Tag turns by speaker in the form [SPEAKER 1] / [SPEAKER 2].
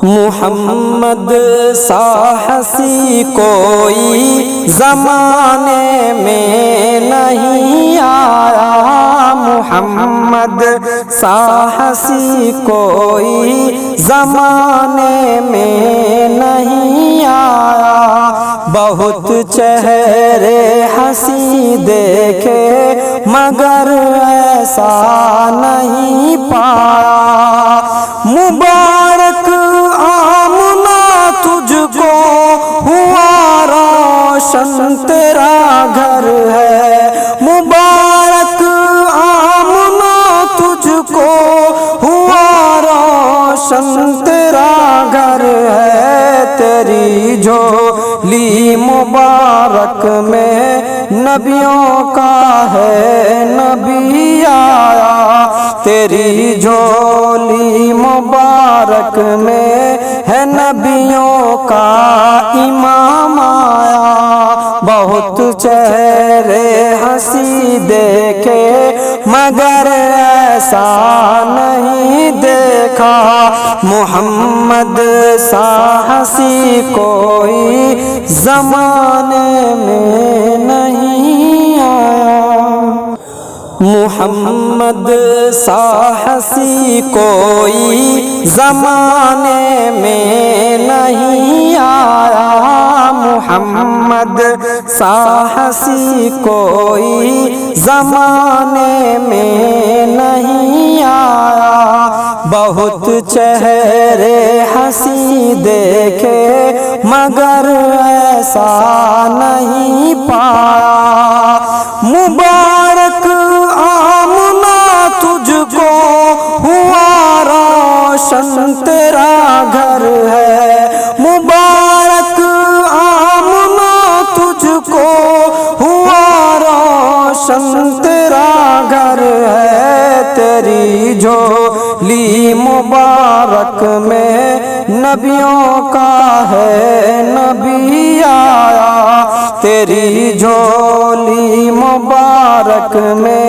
[SPEAKER 1] محمد سا ہنسی کوئی زمانے میں نہیں آیا، محمد سا ہنسی کوئی زمانے میں نہیں آیا، بہت چہرے ہنسی دیکھے مگر ایسا نہیں پایا، مبارک آمنہ تجھ کو ہوا روشن تیرا گھر ہے، مبارک آمنہ تجھ کو ہوا روشن تیرا گھر ہے، تیری جھولی مبارک میں نبیوں کا ہے نبی آیا، تیری جھولی مبارک میں ہے نبیوں کا امام آیا، بہت چہرے ہنسی دیکھے مگر ایسا نہیں دیکھا، محمد سا ہنسی کوئی زمانے میں نہیں آیا، محمد سا ہنسی کوئی زمانے میں نہیں آیا، محمد سا ہنسی کوئی زمانے میں نہیں آیا، بہت چہرے ہنسی دیکھے مگر ایسا نہیں پایا، مبارک آمنہ تجھ کو ہوا روشن تیرا گھر ہے، مبارک آمنہ تجھ کو ہوا روشن تیرا گھر ہے، تیری جھولی مبارک میں نبیوں کا ہے نبی آیا، تیری جھولی مبارک میں